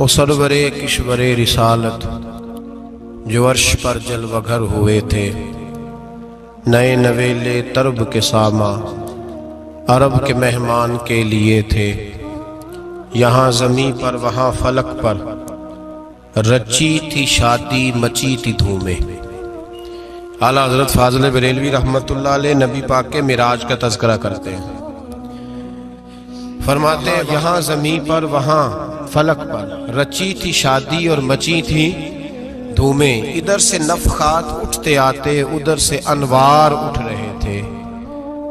سرور کشور رسالت جو عرش پر جلوہ گر ہوئے تھے، نئے نویلے طرب کے ساما عرب کے مہمان کے لیے تھے۔ یہاں زمیں پر وہاں فلک پر رچی تھی شادی مچی تھی دھومیں۔ اعلیٰ حضرت فاضل بریلوی رحمۃ اللہ علیہ نبی پاک کے معراج کا تذکرہ کرتے ہیں، فرماتے ہیں یہاں زمیں پر وہاں فلک پر رچی تھی شادی اور مچی تھی دھومیں۔ ادھر سے نفخات اٹھتے آتے، ادھر سے انوار اٹھ رہے تھے۔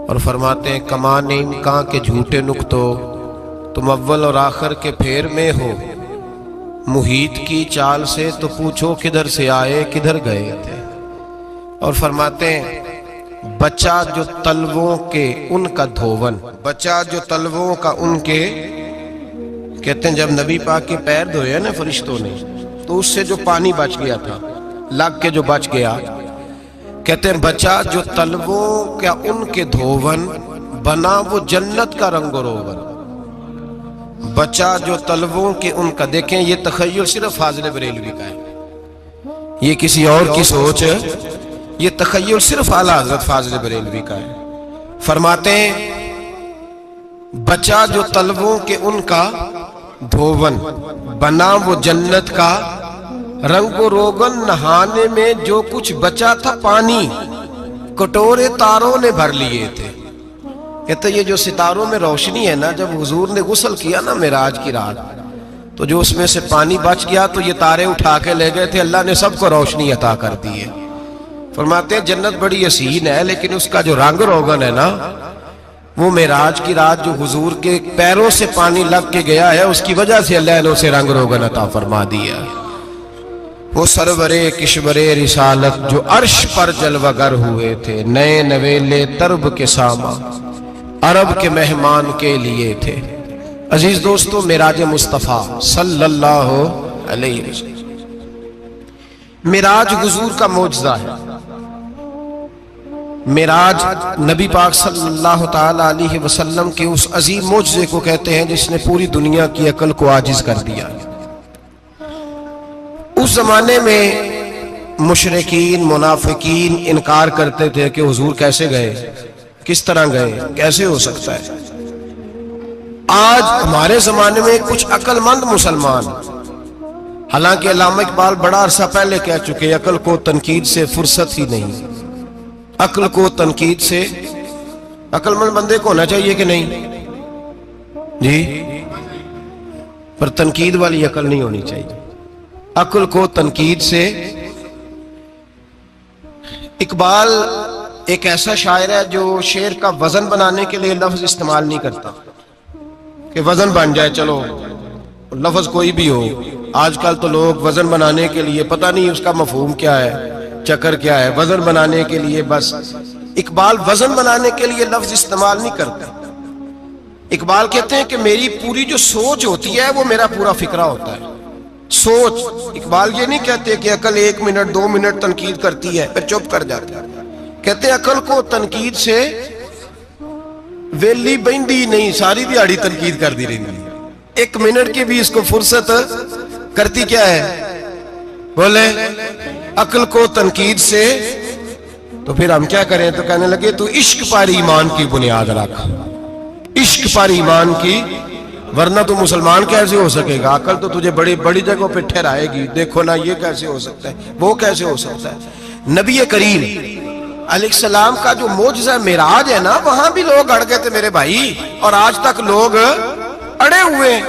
اور فرماتے ہیں کمان امکان کے جھوٹے نکتو، تم اول اور آخر کے پھیر میں ہو۔ محیط کی چال سے تو پوچھو کدھر سے آئے کدھر گئے تھے۔ اور فرماتے ہیں بچہ جو تلووں کے ان کا دھوون، بچہ جو تلووں کا ان کے، کہتے ہیں جب نبی پاک کے پیر دھوئے نا فرشتوں نے تو اس سے جو پانی بچ گیا تھا، لگ کے جو بچ گیا، کہتے ہیں بچہ جو تلووں کا ان کے دھوون، بنا وہ جنت کا رنگ و روغن۔ بچہ جو تلووں کے ان کا، دیکھیں یہ تخیل صرف فاضل بریلوی کا ہے، یہ کسی اور کی سوچ ہے، یہ تخیل صرف اعلیٰ حضرت فاضل بریلوی کا ہے۔ فرماتے ہیں بچہ جو تلووں کے ان کا دھوون، بنا وہ جنت کا رنگ و روغن۔ نہانے میں جو کچھ بچا تھا پانی، کٹورے تاروں نے بھر لیے تھے۔ کہتے یہ جو ستاروں میں روشنی ہے نا، جب حضور نے غسل کیا نا معراج کی رات، تو جو اس میں سے پانی بچ گیا تو یہ تارے اٹھا کے لے گئے تھے، اللہ نے سب کو روشنی عطا کر دی ہے۔ فرماتے ہیں جنت بڑی حسین ہے، لیکن اس کا جو رنگ روغن ہے نا، وہ معراج کی رات جو حضور کے پیروں سے پانی لگ کے گیا ہے، اس کی وجہ سے اللہ نے اسے رنگ روغن عطا فرما دیا۔ وہ سرور کشور رسالت جو عرش پر جلوہ گر ہوئے تھے، نئے نویلے طرب کے ساما عرب کے مہمان کے لیے تھے۔ عزیز دوستو، معراج مصطفیٰ صلی اللہ علیہ وسلم، معراج حضور کا معجزہ ہے۔ معراج نبی پاک صلی اللہ تعالی علیہ وسلم کے اس عظیم معجزے کو کہتے ہیں جس نے پوری دنیا کی عقل کو عاجز کر دیا۔ اس زمانے میں مشرکین منافقین انکار کرتے تھے کہ حضور کیسے گئے، کس طرح گئے، کیسے ہو سکتا ہے۔ آج ہمارے زمانے میں کچھ عقل مند مسلمان، حالانکہ علامہ اقبال بڑا عرصہ پہلے کہہ چکے عقل کو تنقید سے فرصت ہی نہیں۔ عقل کو تنقید سے، عقل مند بندے کو ہونا چاہیے کہ نہیں جی، پر تنقید والی عقل نہیں ہونی چاہیے۔ عقل کو تنقید سے، اقبال ایک ایسا شاعر ہے جو شعر کا وزن بنانے کے لیے لفظ استعمال نہیں کرتا کہ وزن بن جائے، چلو لفظ کوئی بھی ہو۔ آج کل تو لوگ وزن بنانے کے لیے پتہ نہیں اس کا مفہوم کیا ہے، چکر کیا ہے، وزن بنانے کے لیے بس۔ اقبال وزن بنانے کے لیے لفظ استعمال نہیں کرتا۔ اقبال کہتے ہیں کہ میری پوری جو سوچ ہوتی ہے وہ میرا پورا فکرہ ہوتا ہے۔ سوچ، اقبال یہ نہیں کہتے کہ عقل 1 منٹ 2 منٹ تنقید کرتی ہے پھر چپ کر جاتی ہے۔ کہتے ہیں عقل کو تنقید سے ویلی بہندی نہیں، ساری دیہاڑی تنقید کر دی رہی، 1 منٹ کی بھی اس کو فرصت کرتی کیا ہے، بولے عقل کو تنقید سے۔ تو پھر ہم کیا کریں، تو کہنے لگے تو عشق پر ایمان کی بنیاد رکھ، عشق پر ایمان کی، ورنہ تو مسلمان کیسے ہو سکے گا۔ عقل تو تجھے بڑی بڑی جگہوں پہ ٹھہرائے گی، دیکھو نا یہ کیسے ہو سکتا ہے، وہ کیسے ہو سکتا ہے۔ نبی کریم علیہ السلام کا جو معجزہ معراج ہے نا، وہاں بھی لوگ اڑ گئے تھے میرے بھائی، اور آج تک لوگ اڑے ہوئے۔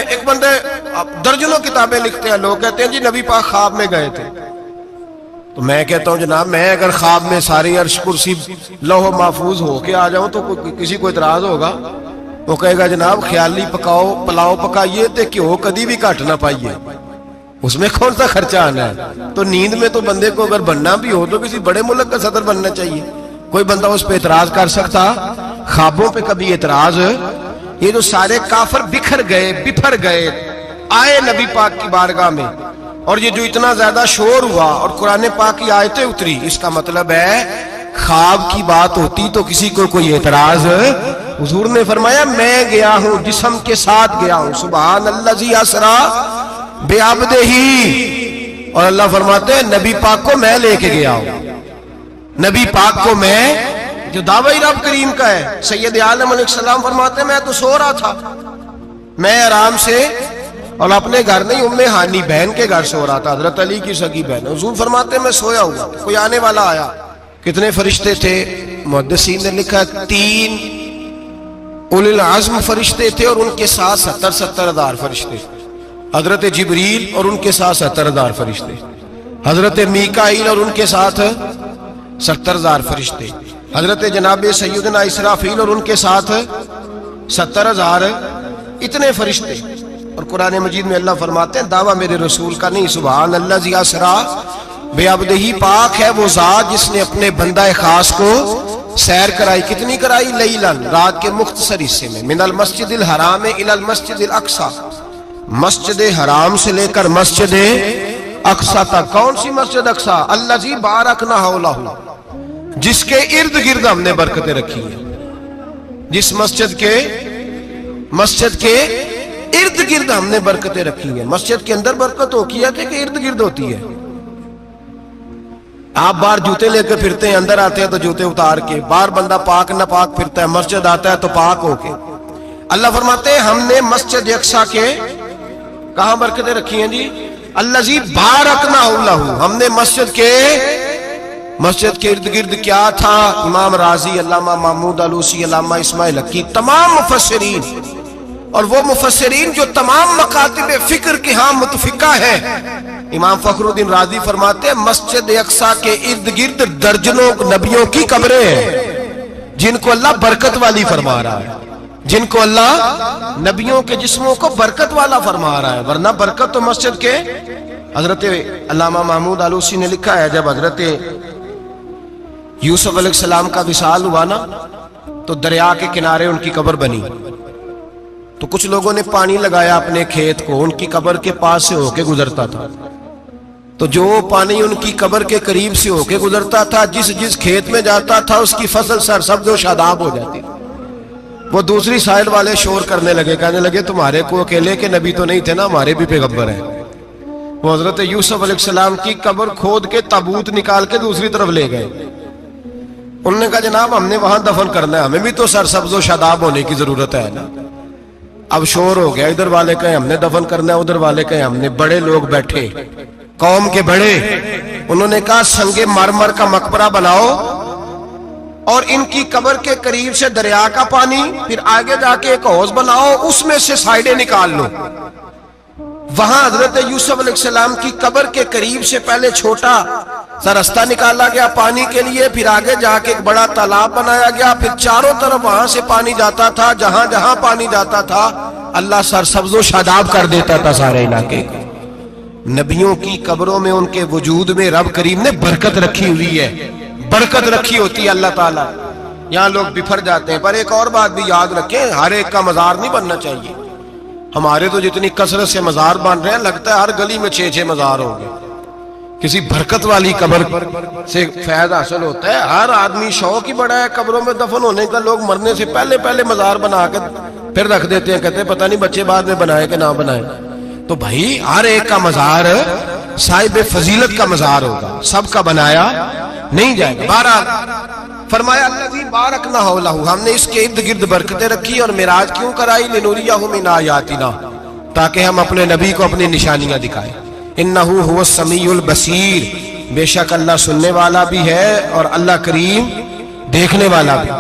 ایک بندے درجنوں کتابیں لکھتے ہیں، لوگ کہتے ہیں جی نبی پاک خواب میں گئے تھے۔ تو میں کہتا ہوں جناب، میں اگر خواب میں ساری عرش کرسی لوح محفوظ ہو کے آ جاؤں تو کسی کو اعتراض ہوگا؟ وہ کہے گا جناب خیالی پلاؤ پکائیے تے کیوں کدی بھی گھٹ نہ پائیے، اس میں کون سا خرچہ آنا ہے۔ تو نیند میں تو بندے کو اگر بننا بھی ہو تو کسی بڑے ملک کا صدر بننا چاہیے، کوئی بندہ اس پہ اعتراض کر سکتا؟ خوابوں پہ کبھی اعتراض؟ یہ جو سارے کافر بکھر گئے آئے نبی پاک کی بارگاہ میں، اور یہ جو اتنا زیادہ شور ہوا اور قرآن پاک کی آیتیں اتری، اس کا مطلب ہے خواب کی بات ہوتی تو کسی کو کوئی اعتراض حضور نے فرمایا میں گیا ہوں، جسم کے ساتھ گیا ہوں، سبحان الذی اسرا بعبدہ، اور اللہ فرماتے ہیں نبی پاک کو میں لے کے گیا ہوں، نبی پاک کو میں، جو دعوی رب کریم کا ہے۔ سید عالم علیہ السلام فرماتے ہیں میں تو سو رہا تھا، میں آرام سے، اور اپنے گھر نہیں، ام ہانی بہن کے گھر سو رہا تھا، حضرت علی کی سگی بہن۔ حضور فرماتے ہیں میں سویا ہوا، کوئی آنے والا آیا۔ کتنے فرشتے تھے؟ محدثین نے لکھا 3 اولی العزم فرشتے تھے، اور ان کے ساتھ 70 ہزار فرشتے، حضرت جبریل اور ان کے ساتھ 70 ہزار فرشتے، حضرت میکائیل اور ان کے ساتھ 70 ہزار فرشتے، حضرت جناب سیدنا اسرافیل اور ان کے ساتھ 70 ہزار، اتنے فرشتے۔ اور قرآن مجید میں اللہ فرماتے ہیں دعویٰ میرے رسول کا نہیں، سبحان الذی اسرا بعبدہ، پاک ہے وہ ذات جس نے اپنے بندہ خاص کو سیر کرائی۔ کتنی کرائی؟ لیلاً، رات کے مختصر حصے میں، من المسجد الحرام الی المسجد الاقصی، مسجد حرام سے لے کر مسجد اقصی تک۔ کون سی مسجد اقصی؟ الذی بارکنا حولہ، جس کے ارد گرد ہم نے برکتیں رکھی ہیں، جس مسجد کے ارد گرد ہم نے برکتیں رکھی ہیں۔ مسجد کے اندر برکت ہوتی ہے کہ ارد گرد ہوتی ہے؟ آپ باہر جوتے لے کے پھرتے ہیں، اندر آتے ہیں تو جوتے اتار کے، باہر بندہ پاک نہ پاک پھرتا ہے، مسجد آتا ہے تو پاک ہو کے۔ اللہ فرماتے ہیں ہم نے مسجد اقصی کے کہاں برکتیں رکھی ہیں جی؟ الذی بارکنا حولہ، ہم نے مسجد کے ارد گرد کیا تھا؟ امام راضی، علامہ محمود آلوسی، علامہ اسماعیل حقی، تمام مفسرین، اور وہ مفسرین جو تمام مکاتب فکر کے ہاں متفقہ ہے۔ امام فخر الدین رازی فرماتے ہیں مسجد اقصی کے ارد گرد درجنوں نبیوں کی قبریں ہیں، جن کو اللہ برکت والی فرما رہا ہے، جن کو اللہ نبیوں کے جسموں کو برکت والا فرما رہا ہے، ورنہ برکت تو مسجد کے۔ حضرت علامہ محمود آلوسی نے لکھا ہے جب حضرت یوسف علیہ السلام کا وصال ہوا نا، تو دریا کے کنارے ان کی قبر بنی، تو کچھ لوگوں نے پانی لگایا اپنے کھیت کو، ان کی قبر کے پاس سے ہو کے گزرتا تھا، تو جو پانی ان کی قبر کے قریب سے ہو کے گزرتا تھا، جس کھیت میں جاتا تھا اس کی فصل سرسبز و شاداب ہو جاتی۔ وہ دوسری سائڈ والے شور کرنے لگے، کہنے لگے تمہارے کو اکیلے کے نبی تو نہیں تھے نا، ہمارے بھی پیغمبر ہیں۔ وہ حضرت یوسف علیہ السلام کی قبر کھود کے تابوت نکال کے دوسری طرف لے گئے۔ انہوں نے کہا جناب ہم نے وہاں دفن کرنا ہے، ہمیں بھی تو سرسبز و شاداب ہونے کی ضرورت ہے نا۔ اب شور ہو گیا، ادھر والے کہیں ہم نے دفن کرنا ہے، ادھر والے کہیں ہم نے۔ بڑے لوگ بیٹھے، قوم کے بڑے، انہوں نے کہا سنگ مرمر کا مقبرہ بناؤ، اور ان کی قبر کے قریب سے دریا کا پانی، پھر آگے جا کے ایک حوض بناؤ، اس میں سے سائیڈیں نکال لو۔ وہاں حضرت یوسف علیہ السلام کی قبر کے قریب سے پہلے چھوٹا سا راستہ نکالا گیا پانی کے لیے، پھر آگے جا کے ایک بڑا تالاب بنایا گیا، پھر چاروں طرف وہاں سے پانی جاتا تھا، جہاں جہاں پانی جاتا تھا اللہ سرسبز و شاداب کر دیتا تھا سارے علاقے کو۔ نبیوں کی قبروں میں ان کے وجود میں رب کریم نے برکت رکھی ہوئی ہے، برکت رکھی ہوتی ہے اللہ تعالیٰ۔ یہاں لوگ بفر جاتے ہیں، پر ایک اور بات بھی یاد رکھیں، ہر ایک کا مزار نہیں بننا چاہیے۔ ہمارے تو جتنی کثرت سے مزار بن رہے ہیں، لگتا ہے ہر گلی میں 6 مزار ہوں گے۔ کسی برکت والی قبر سے فیض حاصل ہوتا ہے۔ ہر آدمی شوق ہی بڑا ہے قبروں میں دفن ہونے کا، لوگ مرنے سے پہلے مزار بنا کے پھر رکھ دیتے ہیں، کہتے ہیں پتہ نہیں بچے بعد میں بنائے کہ نہ بنائے۔ تو بھائی ہر ایک کا مزار صاحب فضیلت کا مزار ہوگا، سب کا بنایا نہیں جائے گا۔ بہرحال فرمایا الذی بارکنا حولہ، ہم نے اس کے ارد گرد برکتیں رکھی، اور معراج کیوں کرائی؟ لنوریہ من آیاتنا، تاکہ ہم اپنے نبی کو اپنی نشانیاں دکھائیں۔ انہ هو السمیع البصیر، بے شک اللہ سننے والا بھی ہے اور اللہ کریم دیکھنے والا بھی۔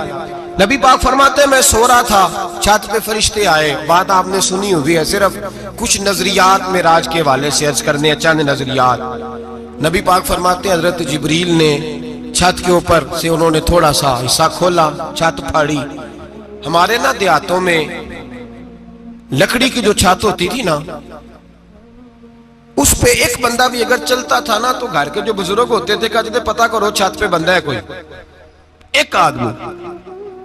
نبی پاک فرماتے ہیں میں سو رہا تھا، چھت پہ فرشتے آئے، بات آپ نے سنی ہوئی ہے، صرف کچھ نظریات معراج کے حوالے سے عرض کرنے ہیں، چند نظریات۔ نبی پاک فرماتے ہیں حضرت جبریل نے چھت کے اوپر سے انہوں نے تھوڑا سا حصہ کھولا، چھت پھاڑی۔ ہمارے نا دیہاتوں میں لکڑی کی جو چھت ہوتی تھی نا، اس پہ ایک بندہ بھی اگر چلتا تھا نا تو گھر کے جو بزرگ ہوتے تھے کہتے تھے پتہ کرو چھت پہ بندہ ہے کوئی۔ ایک آدمی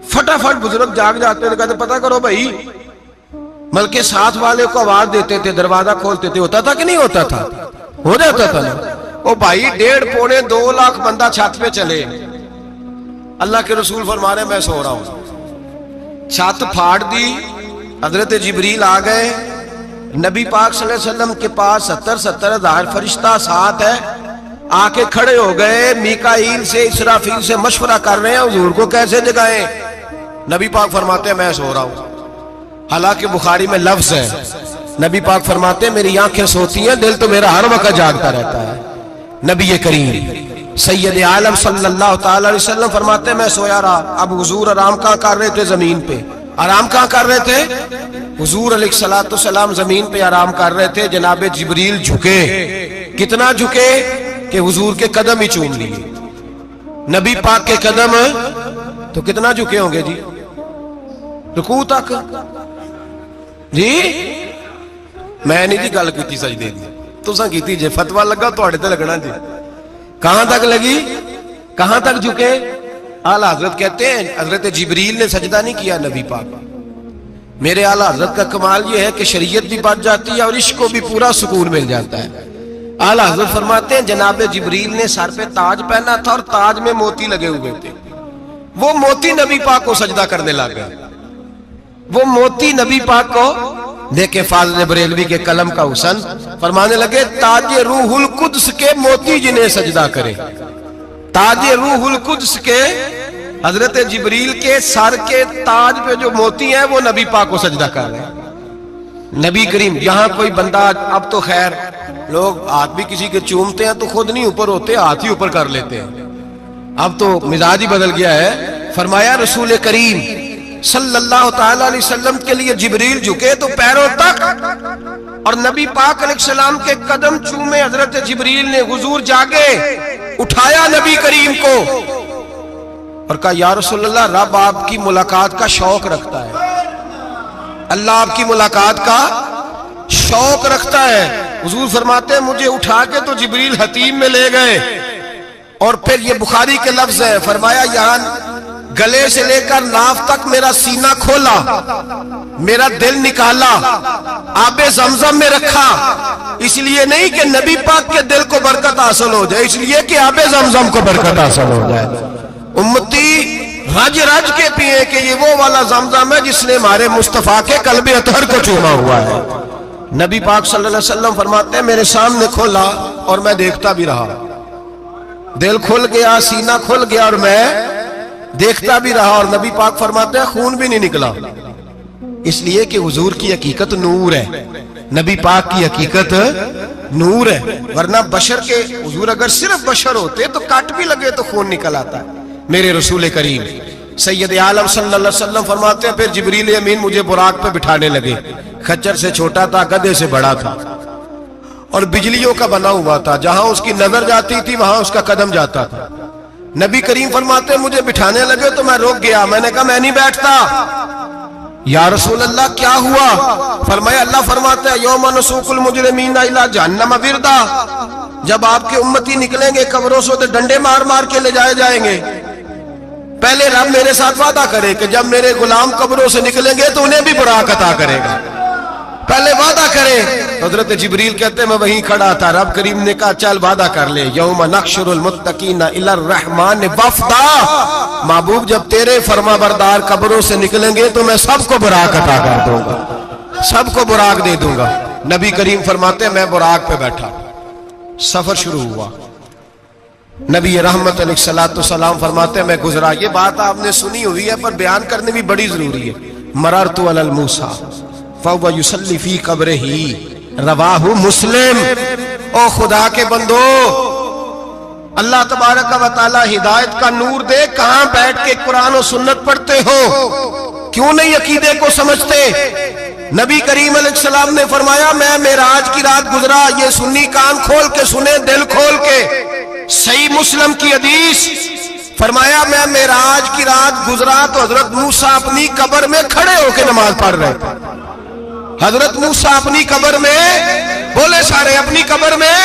فٹافٹ بزرگ جاگ جاتے تھے، کہتے پتہ کرو بھائی، بلکہ ساتھ والے کو آواز دیتے تھے، دروازہ کھولتے تھے۔ ہوتا تھا کہ نہیں ہوتا تھا؟ ہو جاتا تھا نا۔ او بھائی 1.5 پونے 2 لاکھ بندہ چھت پہ چلے، اللہ کے رسول فرما رہے ہیں میں سو رہا ہوں، چھت پھاڑ دی، حضرت جبریل آ گئے، نبی پاک صلی اللہ علیہ وسلم کے پاس 70 ہزار فرشتہ ساتھ ہے، آ کے کھڑے ہو گئے، میکائیل سے اسرافیل سے مشورہ کر رہے ہیں حضور کو کیسے جگائیں۔ نبی پاک فرماتے ہیں میں سو رہا ہوں، حالانکہ بخاری میں لفظ ہے، نبی پاک فرماتے ہیں میری آنکھیں سوتی ہیں، دل تو میرا ہر وقت جاگتا رہتا ہے۔ نبی کریم سید عالم صلی اللہ تعالی علیہ وسلم فرماتے ہیں میں سویا رہا۔ اب حضور آرام کہاں کر رہے تھے؟ زمین پہ۔ آرام کہاں کر رہے تھے؟ حضور علیہ السلام زمین پہ آرام کر رہے تھے، جناب جبریل جھکے، کتنا جھکے کہ حضور کے قدم ہی چوم لیے۔ نبی پاک کے قدم تو کتنا جھکے ہوں گے جی؟ رکوع تک جی؟ میں نہیں جی گل کی سجدے دی، تساں کیتی جے، فتویٰ لگا تواڈے تے لگنا جی۔ کہاں تک لگی؟ کہاں تک جھکے؟ اعلیٰ حضرت کہتے ہیں حضرت جبریل نے سجدہ نہیں کیا نبی پاک۔ میرے اعلیٰ حضرت کا کمال یہ ہے کہ شریعت بھی بچ جاتی ہے اور عشق کو بھی پورا سکون مل جاتا ہے۔ اعلیٰ حضرت فرماتے ہیں جناب جبریل نے سر پہ تاج پہنا تھا اور تاج میں موتی لگے ہوئے تھے، وہ موتی نبی پاک کو سجدہ کرنے لگ گئے، وہ موتی نبی پاک کو دیکھیں۔ فاضل بریلوی کے قلم کا حسن فرمانے لگے تاج روح القدس کے موتی جنہیں سجدہ کرے، تاج روح القدس کے حضرت جبریل کے سر کے تاج پہ جو موتی ہیں وہ نبی پاک کو سجدہ کر رہے ہیں۔ نبی کریم یہاں کوئی بندہ، اب تو خیر لوگ ہاتھ بھی کسی کے چومتے ہیں تو خود نہیں اوپر ہوتے، ہاتھ ہی اوپر کر لیتے ہیں، اب تو مزاج ہی بدل گیا ہے۔ فرمایا رسول کریم صلی اللہ تعالی علیہ وسلم کے لیے جبریل جھکے تو پیروں تک، اور نبی پاک علیہ السلام کے قدم چومے حضرت جبریل نے۔ حضور جاگے، اٹھایا نبی کریم کو اور کہا یا رسول اللہ، رب آپ کی ملاقات کا شوق رکھتا ہے، اللہ آپ کی ملاقات کا شوق رکھتا ہے۔ حضور فرماتے ہیں مجھے اٹھا کے تو جبریل حتیم میں لے گئے، اور پھر یہ بخاری کے لفظ ہے، فرمایا یہاں گلے سے لے کر ناف تک میرا سینہ کھولا، میرا دل نکالا، آب زمزم میں رکھا، اس لیے نہیں کہ نبی پاک کے دل کو برکت حاصل ہو جائے، اس لیے کہ آب زمزم کو برکت حاصل ہو جائے۔ امتی رج رج کے پیئے کہ یہ وہ والا زمزم ہے جس نے ہمارے مصطفیٰ کے قلب اطہر کو چوما ہوا ہے۔ نبی پاک صلی اللہ علیہ وسلم فرماتے ہیں میرے سامنے کھولا اور میں دیکھتا بھی رہا، دل کھل گیا، سینہ کھل گیا اور میں دیکھتا بھی رہا، اور نبی پاک فرماتے ہیں خون بھی نہیں نکلا، اس لیے کہ حضور کی حقیقت نور ہے، نبی پاک کی حقیقت نور ہے، ورنہ بشر کے حضور اگر صرف بشر ہوتے تو کٹ بھی لگے تو خون نکل آتا ہے۔ میرے رسول کریم سید عالم صلی اللہ علیہ وسلم فرماتے ہیں پھر جبریل امین مجھے براق پہ بٹھانے لگے، خچر سے چھوٹا تھا، گدھے سے بڑا تھا، اور بجلیوں کا بنا ہوا تھا، جہاں اس کی نظر جاتی تھی وہاں اس کا قدم جاتا تھا۔ نبی کریم فرماتے ہیں مجھے بٹھانے لگے تو میں رک گیا، میں نے کہا میں نہیں بیٹھتا۔ یا رسول اللہ کیا ہوا؟ فرمایا اللہ فرماتا ہے یوم نسوق المجرمین الی جہنم وردا، جب آپ کے امتی نکلیں گے قبروں سے تو ڈنڈے مار مار کے لے جائے جائیں گے۔ پہلے رب میرے ساتھ وعدہ کرے کہ جب میرے غلام قبروں سے نکلیں گے تو انہیں بھی براق عطا کرے گا، پہلے وعدہ کرے۔ حضرت جبریل کہتے ہیں میں وہیں کھڑا تھا، رب کریم نے کہا چل وعدہ کر لے، یوم نحشر المتقین الی الرحمن وفدا، محبوب جب تیرے فرما بردار قبروں سے نکلیں گے تو میں سب کو براق عطا کر دوں گا، سب کو براق دے دوں گا۔ نبی کریم فرماتے ہیں میں براق پہ بیٹھا، سفر شروع ہوا، نبی رحمت علیہ السلام فرماتے ہیں میں گزرا۔ یہ بات آپ نے سنی ہوئی ہے پر بیان کرنے بھی بڑی ضروری ہے۔ مررت علی الموسیٰ فہو یصلی فی قبرہ، رواہ مسلم۔ او خدا کے بندو، اللہ تبارک و تعالی ہدایت کا نور دے، کہاں بیٹھ کے قرآن و سنت پڑھتے ہو؟ کیوں نہیں عقیدے کو سمجھتے؟ نبی کریم علیہ السلام نے فرمایا میں معراج کی رات گزرا، یہ سنی کان کھول کے سنے، دل کھول کے، صحیح مسلم کی حدیث، فرمایا میں معراج کی رات گزرا تو حضرت موسیٰ اپنی قبر میں کھڑے ہو کے نماز پڑھ رہے تھے۔ حضرت موسیٰ اپنی قبر میں، بولے سارے اپنی قبر میں،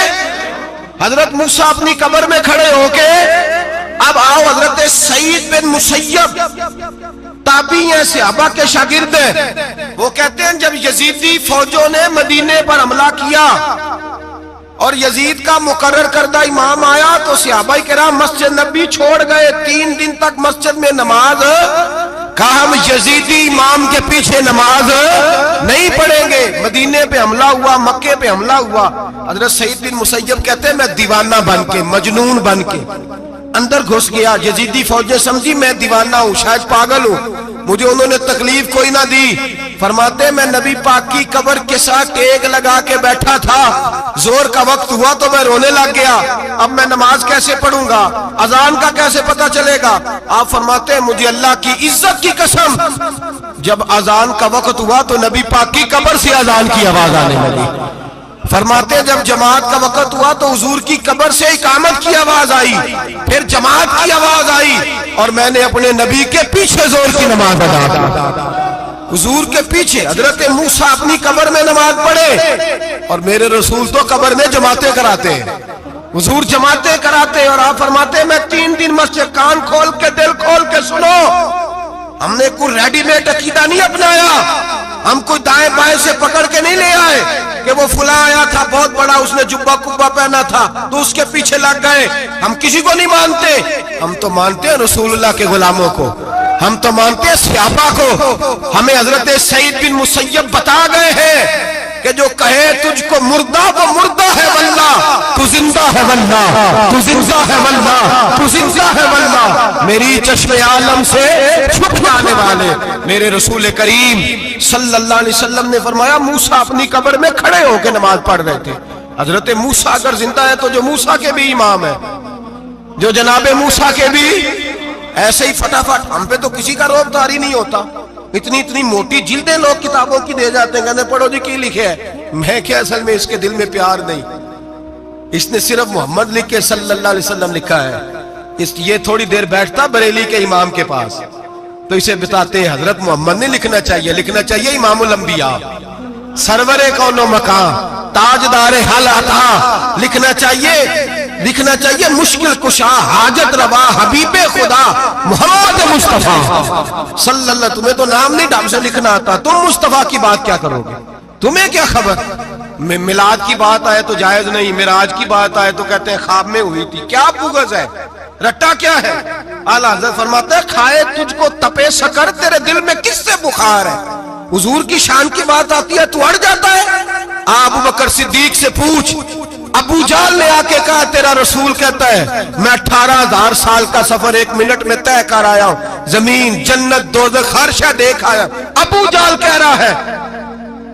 حضرت موسیٰ اپنی قبر میں کھڑے ہو کے۔ اب آؤ حضرت سعید بن مسیب تابعی ہیں، صحابہ کے شاگرد ہیں، وہ کہتے ہیں جب یزیدی فوجوں نے مدینے پر حملہ کیا اور یزید کا مقرر کردہ امام آیا تو صحابہ کرام مسجد نبی چھوڑ گئے، 3 دن تک مسجد میں نماز کہا ہم یزیدی امام کے پیچھے نماز نہیں پڑھیں گے. مدینے پہ حملہ ہوا, مکے پہ حملہ ہوا. حضرت سعید بن مسیب کہتے ہیں میں دیوانہ بن کے, مجنون بن کے اندر گھس گیا. یزیدی فوجیں سمجھی میں دیوانہ ہوں, شاید پاگل ہوں, مجھے انہوں نے تکلیف کوئی نہ دی. فرماتے میں نبی پاک کی قبر کے ساتھ ٹیک لگا کے بیٹھا تھا, زور کا وقت ہوا تو میں رونے لگ گیا. اب میں نماز کیسے پڑھوں گا, اذان کا کیسے پتہ چلے گا؟ آپ فرماتے ہیں مجھے اللہ کی عزت کی قسم, جب اذان کا وقت ہوا تو نبی پاک کی قبر سے اذان کی آواز آنے لگی. فرماتے ہیں جب جماعت کا وقت ہوا تو حضور کی قبر سے اقامت کی آواز آئی, پھر جماعت کی آواز آئی, اور میں نے اپنے نبی کے پیچھے زور کی نماز ادا کی. حضور کے پیچھے حضرت موسیٰ اپنی قبر میں نماز پڑھے, اور میرے رسول تو قبر میں جماعتیں کراتے ہیں. حضور جماعتیں کراتے ہیں, اور آپ فرماتے ہیں میں 3 دن مسجد, کان کھول کے دل کھول کے سنو, ہم نے کوئی ریڈی میڈ عقیدہ نہیں اپنایا, ہم کوئی دائیں بائیں سے پکڑ کے نہیں لے آئے کہ وہ فلاں آیا تھا بہت بڑا, اس نے جبہ کبہ پہنا تھا تو اس کے پیچھے لگ گئے. ہم کسی کو نہیں مانتے, ہم تو مانتے ہیں رسول اللہ کے غلاموں کو, ہم تو مانتے ہیں صحابہ کو. ہمیں حضرت سعید بن مسیب بتا گئے ہیں کہ جو کہے تجھ کو مردہ وہ مردہ ہے واللہ, تو زندہ ہے واللہ, تو زندہ ہے واللہ, تو زندہ ہے واللہ. میری چشم عالم سے چھپ جانے والے میرے رسول کریم صلی اللہ علیہ وسلم نے فرمایا موسیٰ اپنی قبر میں کھڑے ہو کے نماز پڑھ رہے تھے. حضرت موسیٰ اگر زندہ ہے تو جو موسیٰ کے بھی امام ہے, جو جناب موسیٰ کے بھی ایسے ہی فٹافٹ. ہم پہ تو کسی کا روب داری نہیں ہوتا, اتنی موٹی جلدیں لوگ کتابوں کی دے جاتے ہیں, کہتے پڑھو جی کی لکھے ہے. میں کیا, اصل میں اس کے دل میں پیار نہیں, اس نے صرف محمد لکھ کے صلی اللہ علیہ وسلم لکھا ہے. یہ تھوڑی دیر بیٹھتا بریلی کے امام کے پاس تو اسے بتاتے ہیں حضرت محمد نہیں لکھنا چاہیے, لکھنا چاہیے امام الانبیاء, سرور کون و مکان, تاجدار حل عطا, لکھنا چاہیے مشکل کشا, حاجت روا, حبیب خدا محمد مصطفیٰ صلی اللہ. تمہیں تو نام نہیں ڈھنگ سے لکھنا آتا, تم مصطفیٰ کی بات کیا کرو گے, تمہیں کیا خبر. میلاد کی بات آئے تو جائز نہیں, معراج کی بات آئے تو کہتے ہیں خواب میں ہوئی تھی. کیا بغض ہے, رٹا کیا ہے. اعلیٰ حضرت فرماتے ہیں کھائے تجھ کو تپے سکر, تیرے دل میں کس سے بخار ہے. حضور کی شان کی بات آتی ہے تو اڑ جاتا ہے. ابو بکر صدیق سے پوچھ, ابو جہل نے آ کے کہا تیرا رسول کہتا ہے میں 18,000 سال کا سفر 1 منٹ میں طے کر آیا ہوں, زمین جنت دوزخ ہر شے دیکھ آیا. ابو جہل کہہ رہا ہے.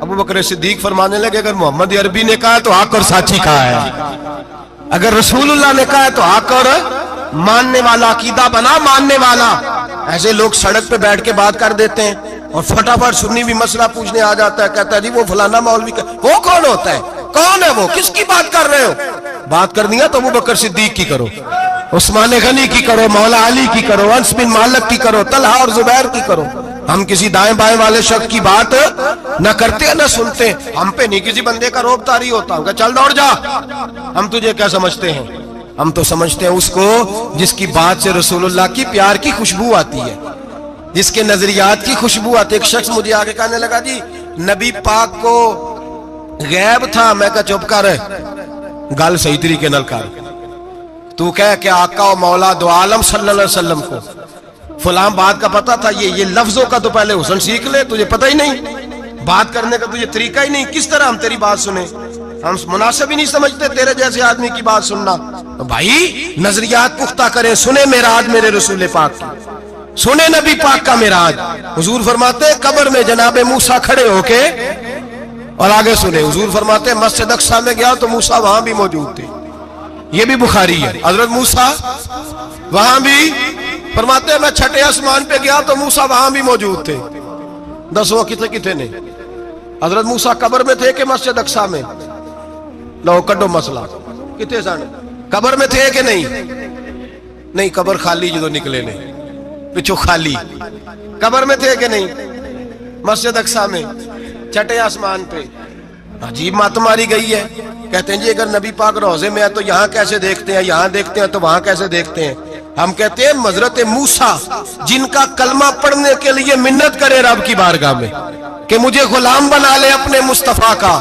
ابو بکر صدیق فرمانے لگے اگر محمد عربی نے کہا تو حق اور سچی کہا ہے, اگر رسول اللہ نے کہا تو حق اور ماننے والا, عقیدہ بنا ماننے والا. ایسے لوگ سڑک پہ بیٹھ کے بات کر دیتے ہیں اور فٹافٹ سنی بھی مسئلہ پوچھنے آ جاتا ہے, کہتا ہے جی وہ فلانا مولوی کا, وہ کون ہوتا ہے, کون ہے وہ, کس کی بات کر رہے ہو. بات کرنی ہے تو ابو بکر صدیق کی کرو, عثمان غنی کی کرو, مولا علی کی کرو, انس بن مالک کی کرو, طلحہ اور زبیر کی کرو. ہم کسی دائیں بائیں والے شخص کی بات نہ کرتے نہ سنتے. ہم پہ نہیں کسی بندے کا روب طاری ہوتا, ہم کہ چل دوڑ جا, ہم تجھے کیا سمجھتے ہیں. ہم تو سمجھتے ہیں اس کو جس کی بات سے رسول اللہ کی پیار کی خوشبو آتی ہے, جس کے نظریات کی خوشبو آتی ہے. ایک شخص مجھے آگے کہنے لگا جی نبی پاک کو غیب تھا. میں کہا چپ کر, گل صحیح طریقے نال کر. تو کہہ کہ آقا و مولا دو عالم صلی اللہ علیہ وسلم کو فلاں بات کا پتہ تھا, یہ لفظوں کا تو پہلے حسن سیکھ لے, تجھے پتہ ہی نہیں, بات کرنے کا تجھے طریقہ ہی نہیں, کس طرح ہم تیری بات سنیں. ہم مناسب ہی نہیں سمجھتے تیرے جیسے آدمی کی بات سننا. بھائی نظریات پختہ کریں, سنیں معراج میرے رسول پاک کی, سنیں نبی پاک کا معراج. حضور فرماتے ہیں قبر میں جناب موسیٰ کھڑے ہو کے, اور آگے سنیں حضور فرماتے ہیں مسجد اقصی میں گیا تو موسیٰ وہاں بھی موجود تھے. یہ بھی بخاری ہے. حضرت موسیٰ وہاں بھی فرماتے ہیں میں 6 آسمان پہ گیا تو موسیٰ وہاں بھی موجود تھے. دسو کتنے نے حضرت موسیٰ قبر میں تھے کہ مسجد اقصی میں؟ لو کڈو مسئلہ, کتنے سن قبر میں تھے کہ نہیں, قبر خالی جو نکلے نے پچھو خالی, قبر میں تھے کہ نہیں, مسجد اقصی میں 6 آسمان پہ. عجیب بات ماری گئی ہے. کہتے ہیں جی اگر نبی پاک روضے میں ہے تو یہاں کیسے دیکھتے ہیں, یہاں دیکھتے ہیں تو وہاں کیسے دیکھتے ہیں. ہم کہتے ہیں حضرت موسیٰ جن کا کلمہ پڑھنے کے لیے منت کرے رب کی بارگاہ میں کہ مجھے غلام بنا لے اپنے مصطفیٰ کا,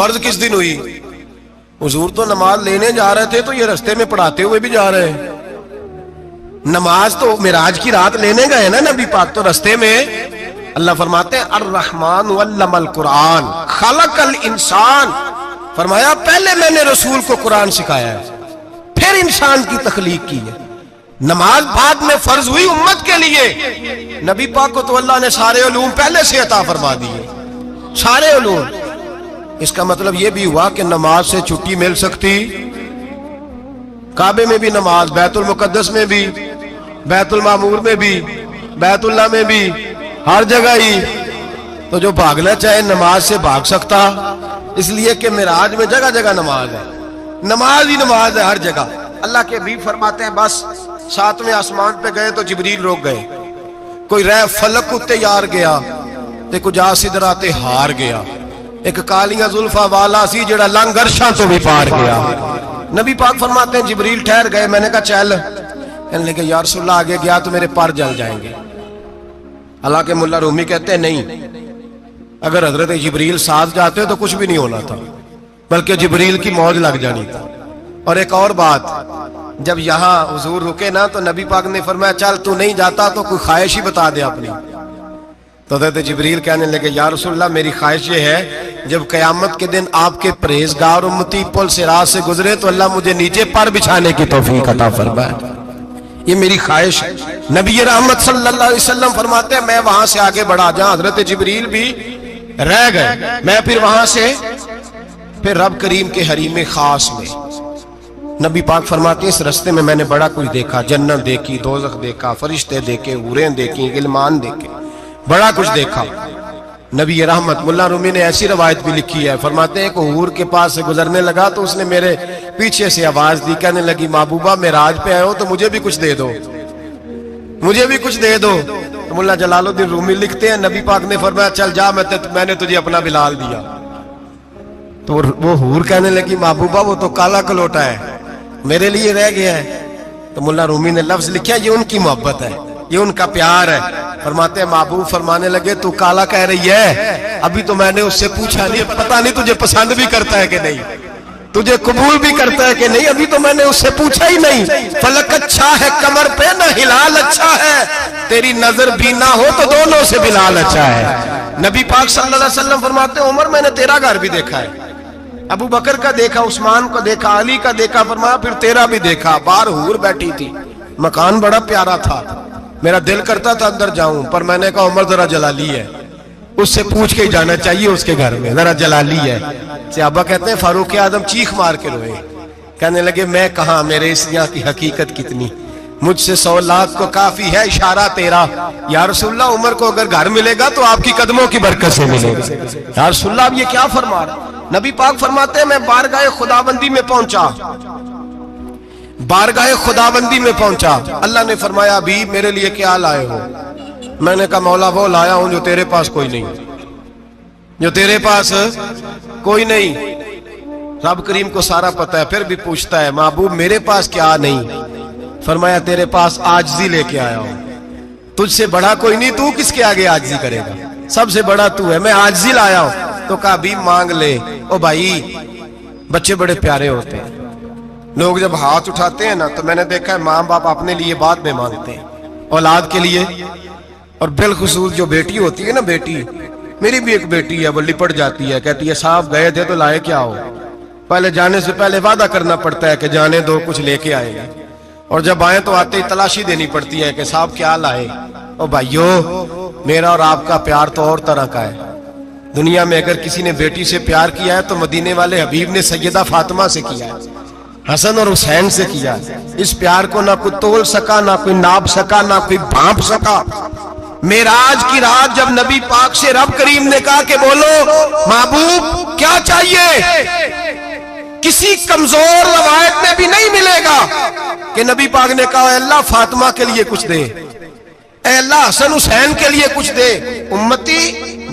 فرض کس دن ہوئی؟ حضور تو نماز لینے جا رہے تھے تو یہ رستے میں پڑھاتے ہوئے بھی جا رہے ہیں. نماز تو معراج کی رات لینے گئے نا نبی پاک, تو رستے میں اللہ فرماتے ہیں الرحمن علم القرآن خلق الانسان, فرمایا پہلے میں نے رسول کو قرآن سکھایا ہے, پھر انسان کی تخلیق کی ہے. نماز بعد میں فرض ہوئی امت کے لیے, نبی پاک کو تو اللہ نے سارے علوم پہلے سے عطا فرما دیے, سارے علوم. اس کا مطلب یہ بھی ہوا کہ نماز سے چھٹی مل سکتی, کعبے میں بھی نماز, بیت المقدس میں بھی, بیت المعمور میں بھی, بیت اللہ میں بھی, ہر جگہ ہی. تو جو بھاگنا چاہے نماز سے بھاگ سکتا, اس لیے کہ معراج میں جگہ جگہ نماز ہے, نماز ہی نماز ہے ہر جگہ. اللہ کے حبیب فرماتے ہیں بس ساتویں آسمان پہ گئے تو جبریل روک گئے, کوئی رہ فلک اتے یار گیا تے کچھ آ سدراتے ہار گیا, ایک کالیاں زلفا والا سی جڑا لنگ عرشاں تو بھی پار گیا. نبی پاک فرماتے ہیں جبریل ٹھہر گئے, میں نے کہا چل, کہنے لگے یا رسول اللہ آگے گیا تو میرے پر جل جائیں گے. حالانکہ ملا رومی کہتے ہیں نہیں, اگر حضرت جبریل ساتھ جاتے تو کچھ بھی نہیں ہونا تھا, بلکہ جبریل کی موج لگ جانی تھا. اور ایک اور بات, جب یہاں حضور رکے نا تو نبی پاک نے فرمایا چل تو نہیں جاتا تو کوئی خواہش ہی بتا دے اپنی. تو حضرت جبریل کہنے لگے یا رسول اللہ میری خواہش یہ ہے جب قیامت کے دن آپ کے پرہیزگار امتی پل صراط سے گزرے تو اللہ مجھے نیچے پر بچھانے کی توفیق عطا فرمائے, یہ میری خواہش ہے. نبی رحمت صلی اللہ علیہ وسلم فرماتے ہیں میں وہاں سے آگے بڑھا جہاں حضرت جبریل بھی رہ گئے, میں پھر وہاں سے پھر رب کریم کے حریم خاص میں. نبی پاک فرماتے ہیں اس رستے میں نے بڑا کچھ دیکھا, جنت دیکھی, دوزخ دیکھا, فرشتے دیکھے, حوریں دیکھی, غلمان دیکھے, بڑا کچھ دیکھا. نبی رحمت ملا رومی نے ایسی روایت بھی لکھی ہے, فرماتے ہیں کہ حور کے پاس سے گزرنے لگا تو اس نے میرے پیچھے سے آواز دی, کہنے لگی محبوبہ معراج پہ آئے ہو تو مجھے بھی کچھ دے دو, مجھے بھی کچھ دے دو. تو ملا جلال الدین رومی لکھتے ہیں نبی پاک نے فرمایا چل جا, میں نے تجھے اپنا بلال دیا. تو وہ حور کہنے لگی محبوبہ وہ تو کالا کلوٹا ہے, میرے لیے رہ گیا ہے. تو ملا رومی نے لفظ لکھا یہ ان کی محبت ہے, یہ ان کا پیار ہے. فرماتے ہیں محبوب فرمانے لگے تو کالا کہہ رہی ہے, ابھی تو میں نے اس سے پوچھا نہیں, پتہ نہیں تجھے پسند بھی کرتا ہے کہ نہیں, تجھے قبول بھی کرتا ہے کہ نہیں, ابھی تو میں نے اس سے پوچھا ہی نہیں. فلک اچھا ہے کمر پہ نہ ہلال اچھا ہے, تیری نظر بھی نہ ہو تو دونوں سے بلال اچھا ہے. نبی پاک صلی اللہ علیہ وسلم فرماتے ہیں عمر میں نے تیرا گھر بھی دیکھا ہے, ابو بکر کا دیکھا, عثمان کو دیکھا, علی کا دیکھا, فرمایا پھر تیرا بھی دیکھا. باہر حور بیٹھی تھی, مکان بڑا پیارا تھا, میرا دل کرتا تھا اندر جاؤں, پر میں نے کہا عمر ذرا جلالی ہے, اس سے پوچھ کے جانا چاہیے اس کے گھر میں, ذرا جلالی ہے. صحابہ کہتے ہیں فاروق اعظم چیخ مار کے روئے, کہنے لگے میں کہاں, میرے اس یہاں کی حقیقت کتنی, مجھ سے 100 لاکھ کو کافی ہے اشارہ تیرا. یا رسول اللہ عمر کو اگر گھر ملے گا تو آپ کی قدموں کی برکت سے ملے گا. یا رسول اللہ اب یہ کیا فرما رہا. نبی پاک فرماتے ہیں میں بارگاہ خداوندی میں پہنچا, بارگاہ خداوندی میں پہنچا, اللہ نے فرمایا ابھی میرے لیے کیا لائے ہو. میں نے کہا مولا وہ لایا ہوں جو تیرے پاس کوئی نہیں, جو تیرے پاس کوئی نہیں. رب کریم کو سارا پتہ ہے, پھر بھی پوچھتا ہے محبوب میرے پاس کیا نہیں. فرمایا تیرے پاس عاجزی لے کے آیا ہوں, تجھ سے بڑا کوئی نہیں, تو کس کے آگے عاجزی کرے گا, سب سے بڑا تو ہے, میں عاجزی لایا ہوں. تو کہا بھی مانگ لے. او بھائی بچے بڑے پیارے ہوتے ہیں, لوگ جب ہاتھ اٹھاتے ہیں نا تو میں نے دیکھا ہے ماں باپ اپنے لیے بعد میں مانگتے ہیں, اولاد کے لیے. اور بالخصوص جو بیٹی ہوتی ہے نا, بیٹی میری بھی ایک بیٹی ہے, وہ لپٹ جاتی ہے, کہتی ہے صاحب گئے تھے تو لائے کیا ہو. پہلے جانے سے پہلے وعدہ کرنا پڑتا ہے کہ جانے دو کچھ لے کے آئے گا, اور جب آئے تو آتے ہی تلاشی دینی پڑتی ہے کہ صاحب کیا لائے. او بھائیو میرا اور آپ کا پیار تو اور طرح کا ہے. دنیا میں اگر کسی نے بیٹی سے پیار کیا ہے تو مدینے والے حبیب نے سیدہ فاطمہ سے کیا ہے, حسن اور حسین سے کیا. اس پیار کو نہ کوئی تول سکا, نہ کوئی ناپ سکا, نہ کوئی بھانپ سکا. معراج کی رات جب نبی پاک سے رب کریم نے کہا کہ بولو محبوب کیا چاہیے, کسی کمزور روایت میں بھی نہیں ملے گا کہ نبی پاک نے کہا اے اللہ فاطمہ کے لیے کچھ دے, اے اللہ حسن حسین کے لیے کچھ دے. امتی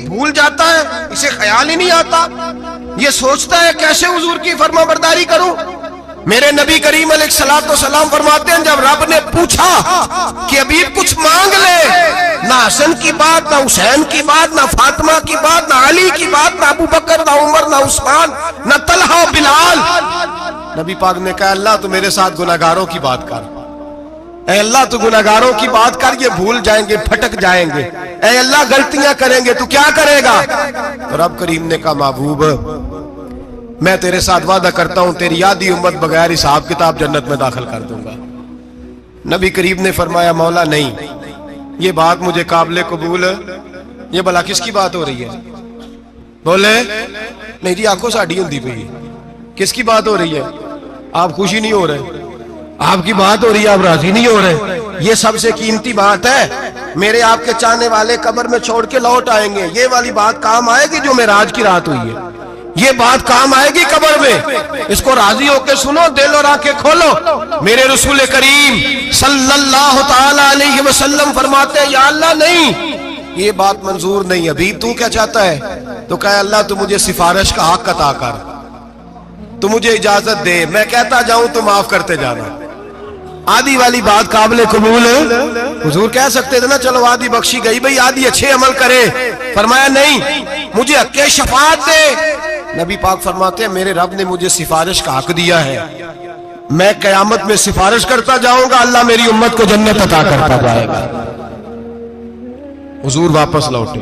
بھول جاتا ہے, اسے خیال ہی نہیں آتا, یہ سوچتا ہے کیسے حضور کی فرما برداری کروں. میرے نبی کریم علیہ الصلوۃ والسلام فرماتے ہیں جب رب نے پوچھا کہ ابھی کچھ مانگ لے, نہ حسن کی بات، نہ حسین کی بات، نہ فاطمہ کی بات، نہ علی کی بات، نہ ابو بکر، نہ عمر، نہ عثمان، نہ طلحہ و بلال۔ نبی پاک نے کہا اللہ تو میرے ساتھ گناہگاروں کی بات کر، اے اللہ تو گناہگاروں کی بات کر، یہ بھول جائیں گے، پھٹک جائیں گے، اے اللہ غلطیاں کریں گے، تو کیا کرے گا؟ تو رب کریم نے کہا محبوب میں تیرے ساتھ وعدہ کرتا ہوں تیری آدھی امت بغیر حساب کتاب جنت میں داخل کر دوں گا۔ نبی کریم نے فرمایا مولا نہیں، یہ بات مجھے قابل قبول ہے، یہ بھلا کس کی بات ہو رہی ہے؟ بولے نہیں جی آنکھوں ساڑھی ہوندی پئی، کس کی بات ہو رہی ہے؟ آپ خوشی نہیں ہو رہے، آپ کی بات ہو رہی ہے، آپ راضی نہیں ہو رہے۔ یہ سب سے قیمتی بات ہے، میرے آپ کے چاہنے والے قبر میں چھوڑ کے لوٹ آئیں گے، یہ والی بات کام آئے گی جو معراج کی رات ہوئی ہے، یہ بات کام آئے گی قبر میں۔ اس کو راضی ہو کے سنو، دل اور آنکھیں کھولو۔ میرے رسول کریم صلی اللہ تعالی علیہ وسلم فرماتے ہیں یا اللہ نہیں، یہ بات منظور نہیں، ابھی تو کیا چاہتا ہے؟ تو کہا اللہ تو مجھے سفارش کا حق عطا کر، تو مجھے اجازت دے، میں کہتا جاؤں تو معاف کرتے جانا۔ آدھی والی بات قابل قبول ہے؟ حضور کہہ سکتے تھے نا چلو آدھی بخشی گئی بھئی، آدھی اچھے عمل کرے۔ فرمایا نہیں، مجھے حق کے شفاعت دے۔ نبی پاک فرماتے ہیں میرے رب نے مجھے سفارش کا حق دیا ہے، میں قیامت میں سفارش کرتا جاؤں گا، اللہ میری امت کو جنت عطا کرتا جائے گا۔ حضور واپس لوٹے،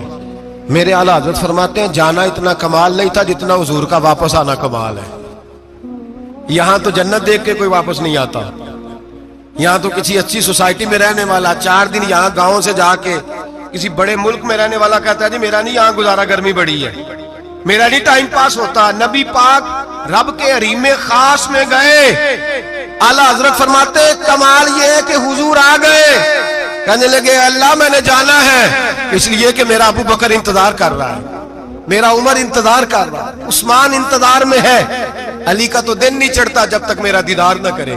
میرے اعلیٰ حضرت فرماتے ہیں جانا اتنا کمال نہیں تھا جتنا حضور کا واپس آنا کمال ہے۔ یہاں تو جنت دیکھ کے کوئی واپس نہیں آتا، یہاں تو کسی اچھی سوسائٹی میں رہنے والا 4 دن یہاں گاؤں سے جا کے کسی بڑے ملک میں رہنے والا کہتا ہے جی میرا نہیں یہاں گزارا، گرمی بڑی ہے، میرا نہیں ٹائم پاس ہوتا۔ نبی پاک رب کے حریم خاص میں گئے، اعلیٰ حضرت فرماتے کمال یہ ہے کہ حضور آ گئے، کہنے لگے اللہ میں نے جانا ہے اس لیے کہ میرا ابو بکر انتظار کر رہا ہے، میرا عمر انتظار کر رہا ہے، عثمان انتظار میں ہے، علی کا تو دن نہیں چڑھتا جب تک میرا دیدار نہ کرے،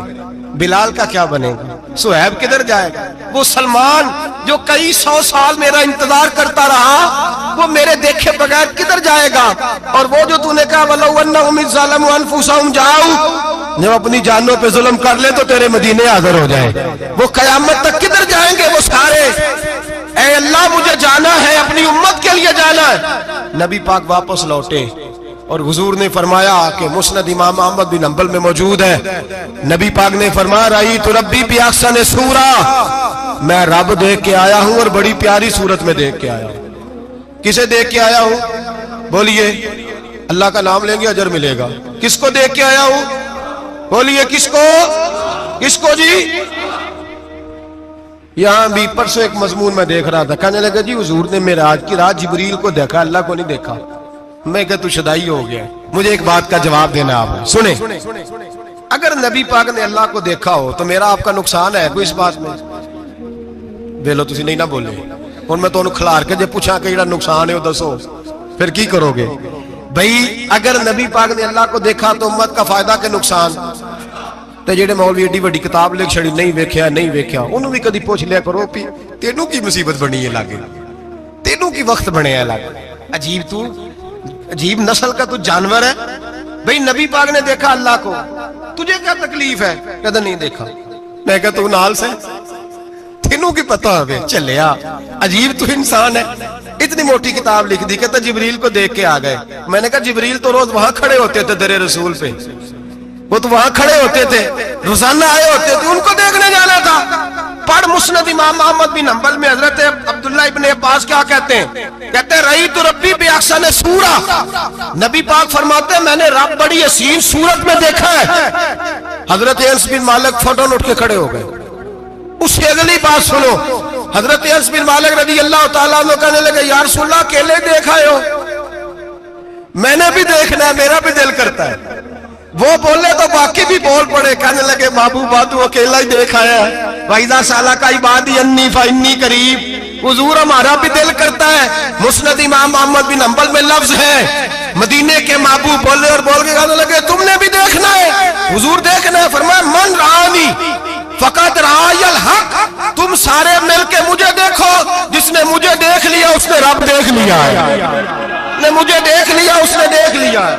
بلال کا کیا بنے گا، صہیب کدھر جائے گا، وہ سلمان جو کئی 100 سال میرا انتظار کرتا رہا وہ میرے دیکھے بغیر کدھر جائے گا، اور وہ جو تو نے کہا وَلَوْ أَنَّهُمْ إِذْ ظَلَمُوا أَنفُسَهُمْ جَاءُوا، جب اپنی جانوں پہ ظلم کر لے تو تیرے مدینے حاضر ہو جائے، وہ قیامت تک کدھر جائیں گے وہ سارے؟ اے اللہ مجھے جانا ہے، اپنی امت کے لیے جانا ہے۔ نبی پاک واپس لوٹے اور حضور نے فرمایا کہ مسند امام احمد بن حنبل میں موجود ہے، نبی پاک نے فرمایا رأیت ربی بأحسن صورہ، میں رب دیکھ کے آیا ہوں اور بڑی پیاری صورت میں دیکھ کے آیا ہوں۔ کسے دیکھ کے آیا ہوں؟ بولیے اللہ کا نام لیں گے اجر ملے گا۔ کس کو دیکھ کے آیا ہوں؟ بولیے کس کو؟ کس کو جی؟ یہاں بھی پرسوں ایک مضمون میں دیکھ رہا تھا، کہنے لگا جی حضور نے معراج کی رات جبریل کو دیکھا، اللہ کو نہیں دیکھا۔ میں کہا تو شدائی ہو گیا، مجھے ایک بات کا جواب دینا آپ سنیں۔ اگر نبی پاک نے اللہ کو دیکھا ہو تو میرا آپ کا نقصان ہے کوئی اس بات میں؟ ویلو تسی نہیں نہ بولے، اور میں تو انہوں کھلار کے جے پوچھا کہ یہ نقصان ہے وہ دسو، پھر کی کرو گے؟ بھئی اگر نبی پاک نے اللہ کو دیکھا تو امت کا فائدہ کہ نقصان؟ تے جڑے مولوی ایڈی بڑی کتاب لکھ چھڑی نہیں ویکھیا نہیں ویکھیا، انہوں بھی کدی پوچھ لیا کرو پی تینوں کی مصیبت بنی ہے لاگے، تینوں کی وقت بنے ہے لاگے، عجیب تو عجیب نسل کا تو جانور ہے۔ بھئی نبی پاک نے دیکھا اللہ کو، تجھے کیا تکلیف ہے؟ کہتا نہیں دیکھا۔ میں کہتا تو نال سے تینوں کی پتہ ہوئے چلیا، عجیب تو انسان ہے، اتنی موٹی کتاب لکھ دی، کہتا جبریل کو دیکھ کے آ گئے۔ میں نے کہا جبریل تو روز وہاں کھڑے ہوتے تھے در رسول پہ، وہ تو وہاں کھڑے ہوتے تھے، روزانہ آئے ہوتے تھے، ان کو دیکھنے جانا تھا۔ پڑھ مسند امام احمد بن حنبل میں حضرت عبداللہ ابن عباس کیا کہتے ہیں؟ کہتے ہیں رأیت ربی بأحسن صورہ، نبی پاک فرماتے ہیں میں نے رب بڑی حسین صورت میں دیکھا ہے۔ حضرت انس بن مالک فوٹون اٹھ کے کھڑے ہو گئے۔ اس سے اگلی بات سنو، حضرت انس بن مالک رضی اللہ تعالیٰ عنہ کہنے لگے یا رسول اللہ اکیلے دیکھا ہو؟ میں نے بھی دیکھنا ہے، میرا بھی دل کرتا ہے۔ وہ بولے تو باقی بھی بول پڑے، کہنے لگے محبوبہ تو اکیلا ہی دیکھ آیا ہے، وَإِذَا سَأَلَكَ عِبَادِي عَنِّي فَإِنِّي قَرِيبٌ، حضور ہمارا بھی دل کرتا ہے۔ مسند امام احمد بن حنبل میں لفظ ہے، مدینے کے محبوب بولے اور بول کے کہنے لگے تم نے بھی دیکھنا ہے؟ حضور دیکھنا ہے۔ فرمایا من رآنی فقط رآی الحق، تم سارے مل کے مجھے دیکھو، جس نے مجھے دیکھ لیا اس نے رب دیکھ لیا ہے، نے مجھے دیکھ لیا اس نے دیکھ لیا ہے۔